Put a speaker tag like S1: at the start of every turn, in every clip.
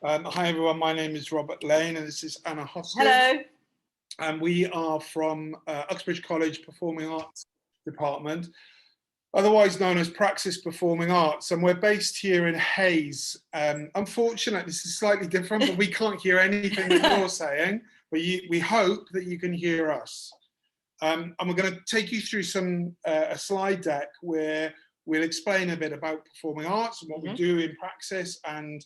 S1: Hi everyone, my name is Robert Lane and this is Anna Hoskins.
S2: Hello.
S1: And we are from Uxbridge College Performing Arts Department, otherwise known as Praxis Performing Arts, and we're based here in Hayes. Unfortunately, this is slightly different, but we can't hear anything that you're saying, but we hope that you can hear us. And we're going to take you through a slide deck where we'll explain a bit about performing arts and what we do in Praxis, and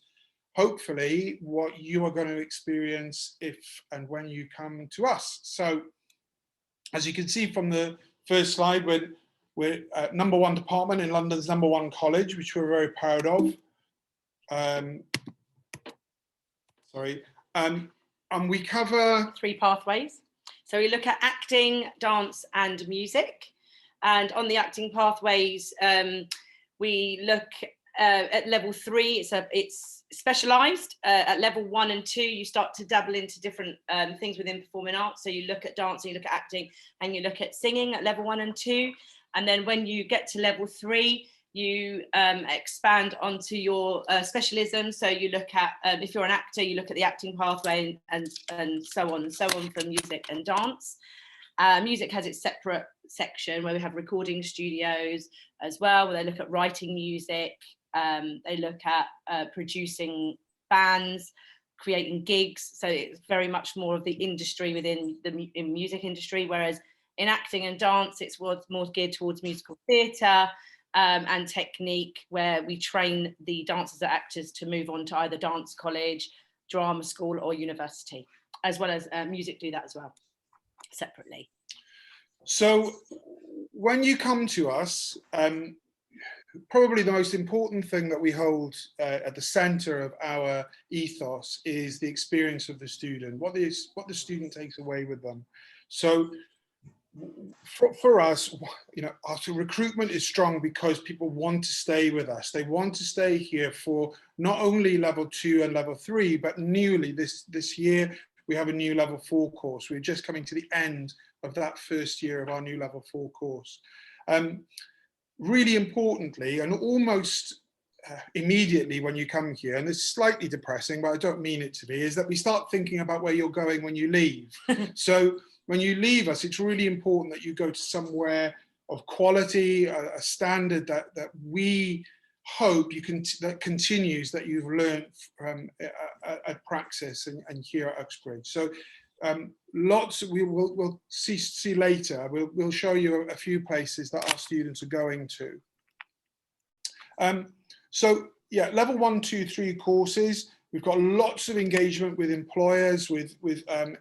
S1: hopefully what you are going to experience if and when you come to us. So as you can see from the first slide, we're #1 department in London's #1 college, which we're very proud of. And we cover
S2: 3 pathways. So we look at acting, dance and music. And on the acting pathways, we look at level 3, it's specialised. At level 1 and 2, you start to dabble into different things within performing arts. So you look at dancing, you look at acting, and you look at singing at level 1 and 2. And then when you get to level 3, you expand onto your specialism. So you look at, if you're an actor, you look at the acting pathway and so on for music and dance. Music has its separate section where we have recording studios as well, where they look at writing music. They look at producing bands, creating gigs. So it's very much more of the industry within the music industry, whereas in acting and dance, it's more geared towards musical theatre and technique, where we train the dancers and actors to move on to either dance college, drama school or university, as well as music do that as well, separately.
S1: So when you come to us, probably the most important thing that we hold at the center of our ethos is the experience of the student, what the student takes away with them. So for us, our recruitment is strong because people want to stay with us. They want to stay here for not only level 2 and level 3, but newly this year, we have a new level 4 course. We're just coming to the end of that first year of our new level 4 course. Really importantly, and almost immediately when you come here, and it's slightly depressing, but I don't mean it to be, is that we start thinking about where you're going when you leave. So when you leave us, it's really important that you go to somewhere of quality, a standard that we hope that continues, that you've learned from at Praxis and here at Uxbridge. So lots we'll see later. We'll show you a few places that our students are going to. So yeah, level 1, 2, 3 courses. We've got lots of engagement with employers, with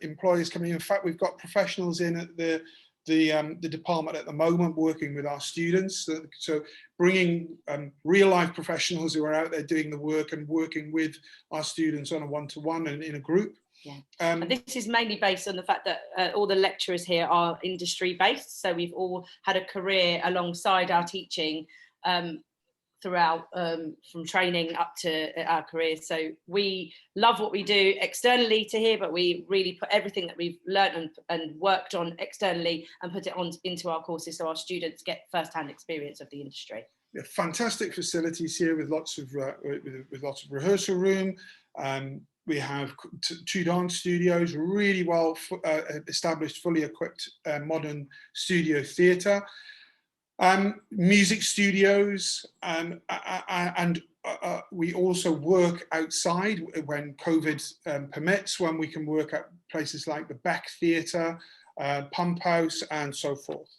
S1: employers coming in. In fact, we've got professionals in at the department at the moment working with our students. So bringing real life professionals who are out there doing the work and working with our students on a one-to-one and in a group.
S2: Yeah. And this is mainly based on the fact that all the lecturers here are industry based. So we've all had a career alongside our teaching throughout, from training up to our careers. So we love what we do externally to here, but we really put everything that we've learned and worked on externally and put it on into our courses, so our students get first-hand experience of the industry.
S1: Yeah, fantastic facilities here with lots of rehearsal room. We have 2 dance studios, really well established, fully equipped modern studio theatre. Music studios, and we also work outside when COVID permits, when we can work at places like the Beck Theatre, Pump House and so forth.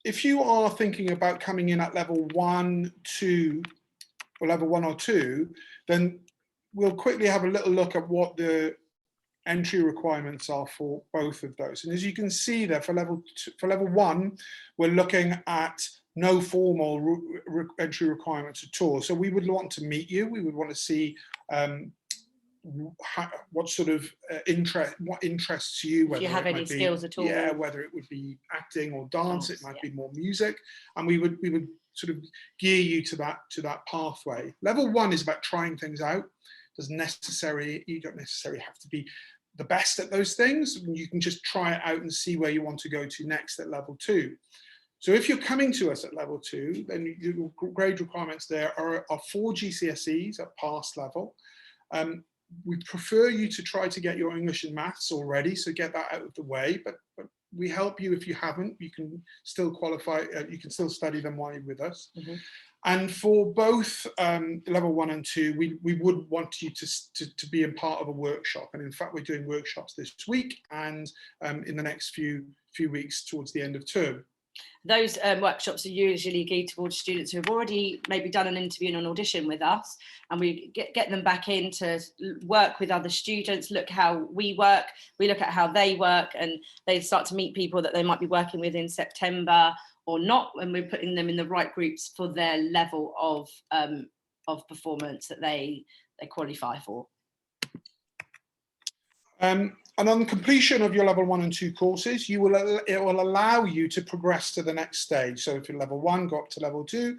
S1: If you are thinking about coming in at level 1, 2, or level 1 or 2, then we'll quickly have a little look at what the entry requirements are for both of those. And as you can see there, for level 1, we're looking at no formal entry requirements at all. So we would want to meet you. We would want to see what sort of what interests you.
S2: If you have any skills at all.
S1: Yeah, whether it would be acting or dance, it might be more music, and we would sort of gear you to that pathway. Level 1 is about trying things out. You don't necessarily have to be the best at those things. You can just try it out and see where you want to go to next at level 2. So if you're coming to us at level 2, then your grade requirements there are 4 GCSEs at pass level. We prefer you to try to get your English and maths already, so get that out of the way, but we help you if you haven't. You can still qualify, you can still study them while you're with us.
S2: Mm-hmm.
S1: And for both level 1 and 2, we would want you to be in part of a workshop. And in fact, we're doing workshops this week and in the next few weeks towards the end of term.
S2: Those workshops are usually geared towards students who have already maybe done an interview and an audition with us, and we get them back in to work with other students, look how we work, we look at how they work, and they start to meet people that they might be working with in September or not, and we're putting them in the right groups for their level of performance that they qualify for.
S1: And on the completion of your level 1 and 2 courses, it will allow you to progress to the next stage. So if you're level 1, go up to level 2,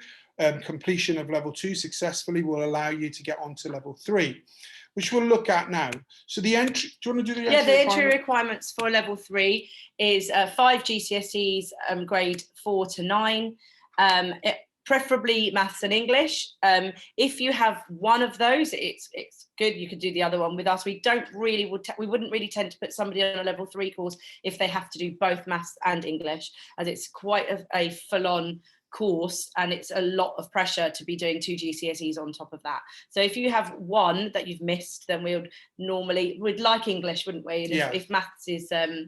S1: completion of level 2 successfully will allow you to get on to level 3, which we'll look at now. So the entry, do you want to do the entry?
S2: Yeah, the entry requirements for level 3 is 5 GCSEs, grade 4 to 9. Preferably maths and English. If you have one of those, it's good. You could do the other one with us. We wouldn't really tend to put somebody on a level 3 course if they have to do both maths and English, as it's quite a full-on course and it's a lot of pressure to be doing 2 GCSEs on top of that. So if you have one that you've missed, then we'd like English, wouldn't we? And if maths is a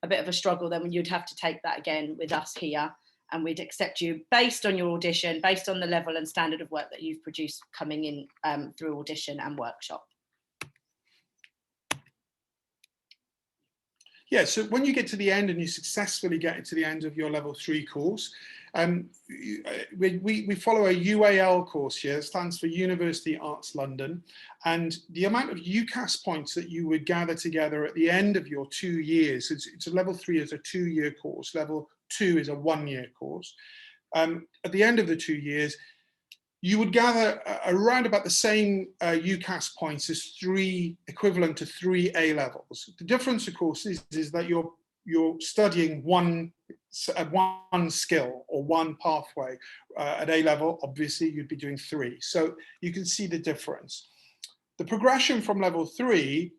S2: bit of a struggle, then you'd have to take that again with us here. And we'd accept you based on your audition, based on the level and standard of work that you've produced coming in through audition and workshop.
S1: Yeah, so when you get to the end and you successfully get to the end of your level 3 course, we follow a UAL course here. It stands for University Arts London. And the amount of UCAS points that you would gather together at the end of your 2 years, it's a level 3 is a 2-year course, level 2 is a 1-year course. At the end of the 2 years, you would gather around about the same UCAS points as equivalent to 3 A levels. The difference, of course, is that you're studying one skill or one pathway. At A level, obviously, you'd be doing 3. So you can see the difference. The progression from level 3,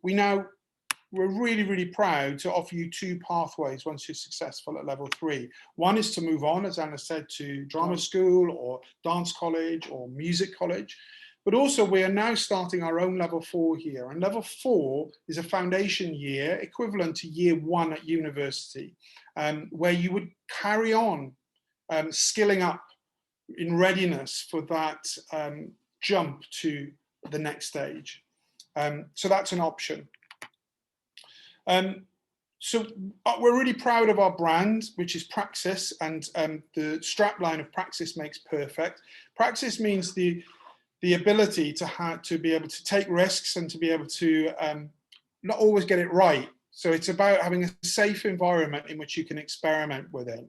S1: we're really, really proud to offer you 2 pathways once you're successful at level 3. One is to move on, as Anna said, to drama school or dance college or music college. But also we are now starting our own level 4 here. And level 4 is a foundation year equivalent to year 1 at university, where you would carry on skilling up in readiness for that jump to the next stage. So that's an option. So we're really proud of our brand, which is Praxis, and the strapline of Praxis makes perfect. Praxis means the ability to be able to take risks and to be able to not always get it right. So it's about having a safe environment in which you can experiment within.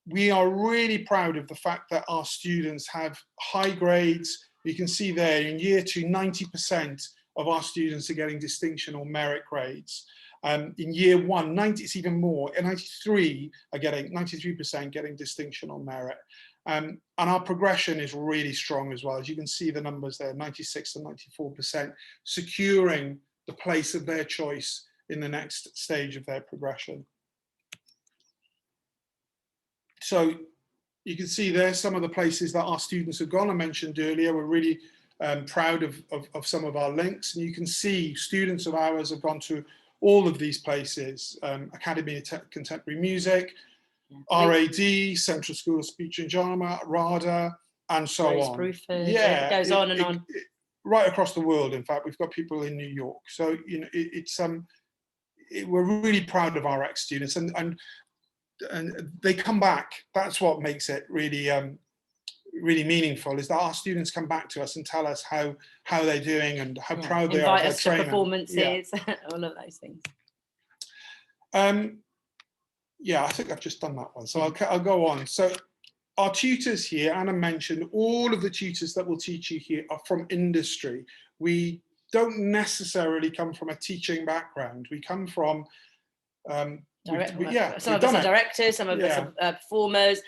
S1: We are really proud of the fact that our students have high grades. You can see there in year 2, 90% of our students are getting distinction or merit grades. In year 1, it's even more. 93% getting distinction or merit. And our progression is really strong as well. As you can see the numbers there, 96 and 94%, securing the place of their choice in the next stage of their progression. So you can see there some of the places that our students have gone. I mentioned earlier, we're really proud of some of our links, and you can see students of ours have gone to all of these places: Academy of Contemporary Music, RAD, Central School of Speech and Drama, RADA, and so on.
S2: Yeah, it goes on and on.
S1: Right across the world. In fact, we've got people in New York. So we're really proud of our ex-students, and they come back. That's what makes it really really meaningful, is that our students come back to us and tell us how they're doing and how proud they are of their training.
S2: Invite us to performances, all of those things.
S1: Yeah, I think I've just done that one, so I'll go on. So our tutors here, Anna mentioned, all of the tutors that will teach you here are from industry. We don't necessarily come from a teaching background. We come from
S2: Some of us are directors, some of us are performers,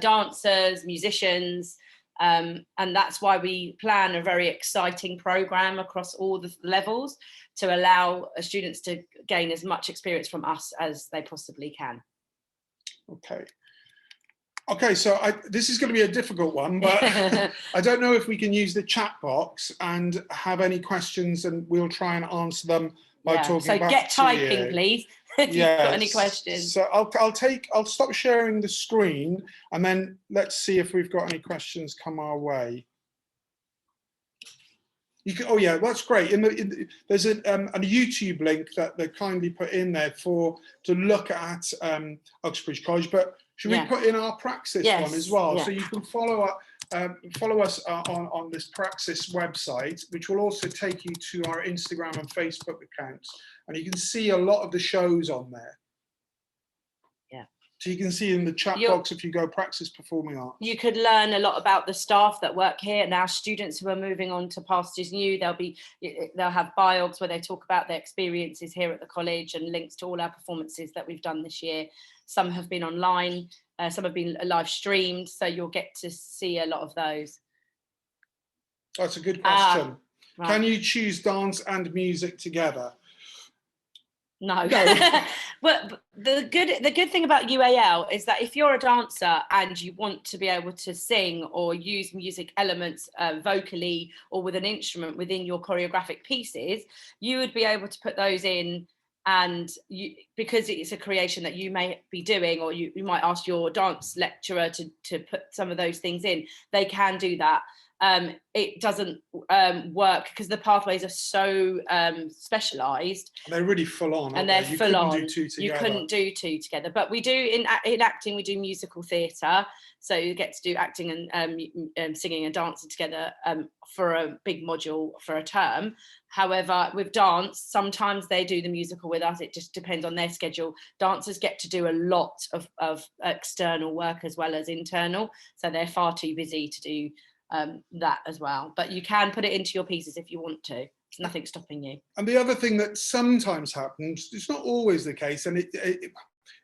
S2: dancers, musicians, and that's why we plan a very exciting program across all the levels to allow students to gain as much experience from us as they possibly can.
S1: Okay, so this is going to be a difficult one, but I don't know if we can use the chat box and have any questions, and we'll try and answer them by talking back to you. So
S2: get typing, please, if you've got any questions.
S1: So I'll stop sharing the screen, and then let's see if we've got any questions come our way. You can, oh yeah, that's great. There's a YouTube link that they kindly put in there to look at Uxbridge College, but should we put in our Praxis one as well? So you can follow us on this Praxis website, which will also take you to our Instagram and Facebook accounts, and you can see a lot of the shows on there. So you can see in the chat box, if you go Praxis Performing Arts. You
S2: could learn a lot about the staff that work here and our students who are moving on to Pastures New. They'll have biogs where they talk about their experiences here at the college and links to all our performances that we've done this year. Some have been online, some have been live streamed, so you'll get to see a lot of those.
S1: That's a good question. Right. Can you choose dance and music together?
S2: No. But the good thing about UAL is that if you're a dancer and you want to be able to sing or use music elements vocally or with an instrument within your choreographic pieces, you would be able to put those in, and because it's a creation that you may be doing, or you might ask your dance lecturer to put some of those things in, they can do that. It doesn't work because the pathways are so specialized,
S1: and they're really full on,
S2: and they're full on. You couldn't do two together, but we do in acting, we do musical theatre, so you get to do acting and singing and dancing together for a big module for a term. However, with dance, sometimes they do the musical with us. It just depends on their schedule. Dancers get to do a lot of external work as well as internal, so they're far too busy to do that as well. But you can put it into your pieces if you want to. There's nothing stopping you.
S1: And the other thing that sometimes happens, it's not always the case, and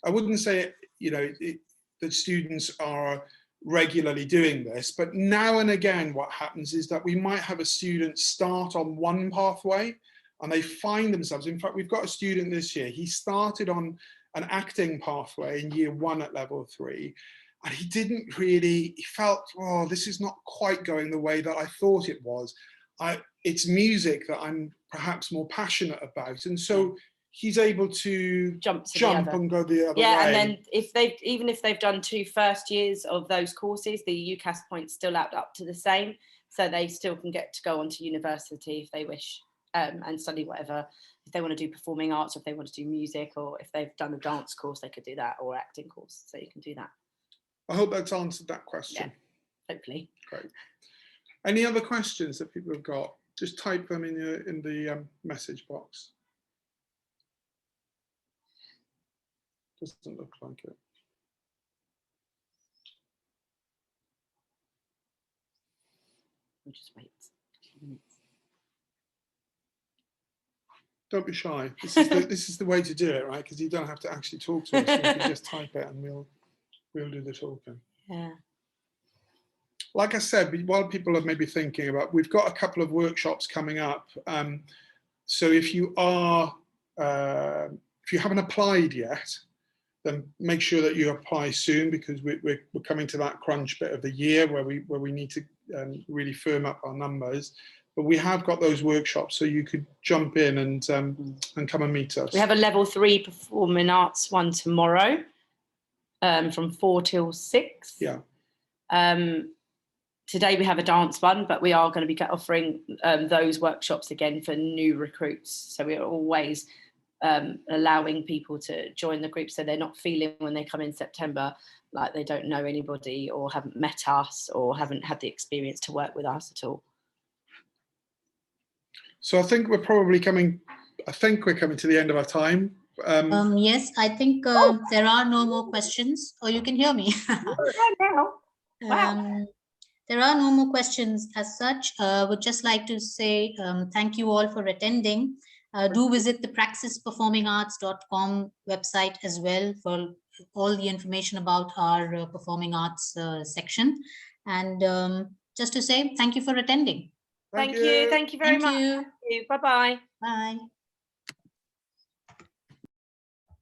S1: I wouldn't say that students are regularly doing this, but now and again what happens is that we might have a student start on one pathway and they find themselves, in fact we've got a student this year, he started on an acting pathway in year 1 at level 3, and he felt, oh, this is not quite going the way that I thought it was. It's music that I'm perhaps more passionate about, and so he's able to jump and go the other way.
S2: And then even if they've done 2 first years of those courses, the UCAS points still add up to the same, so they still can get to go on to university if they wish, and study whatever. If they want to do performing arts, or if they want to do music, or if they've done a dance course, they could do that, or acting course, so you can do that.
S1: I hope that's answered that question.
S2: Yeah, hopefully.
S1: Great. Any other questions that people have got? Just type them in the message box. Doesn't look like it.
S2: We'll just wait a few minutes.
S1: Don't be shy. This is the way to do it, right? Because you don't have to actually talk to us. You can just type it, and we'll do the talking.
S2: Yeah.
S1: Like I said, while people are maybe thinking about, we've got a couple of workshops coming up. So if you haven't applied yet, then make sure that you apply soon, because we're coming to that crunch bit of the year where we need to really firm up our numbers. But we have got those workshops, so you could jump in and come and meet us.
S2: We have a level 3 performing arts one tomorrow, from 4 till 6.
S1: Yeah.
S2: Today we have a dance one, but we are going to be offering those workshops again for new recruits. So we are always allowing people to join the group, so they're not feeling when they come in September like they don't know anybody, or haven't met us, or haven't had the experience to work with us at all.
S1: So I think we're coming to the end of our time.
S3: Yes, I think there are no more questions. Oh, you can hear me.
S2: Wow.
S3: There are no more questions as such. Would just like to say thank you all for attending. Do visit the praxisperformingarts.com website as well for all the information about our performing arts section. And just to say, thank you for attending.
S2: Thank you very much.
S3: Thank you.
S2: Bye-bye.
S3: Bye.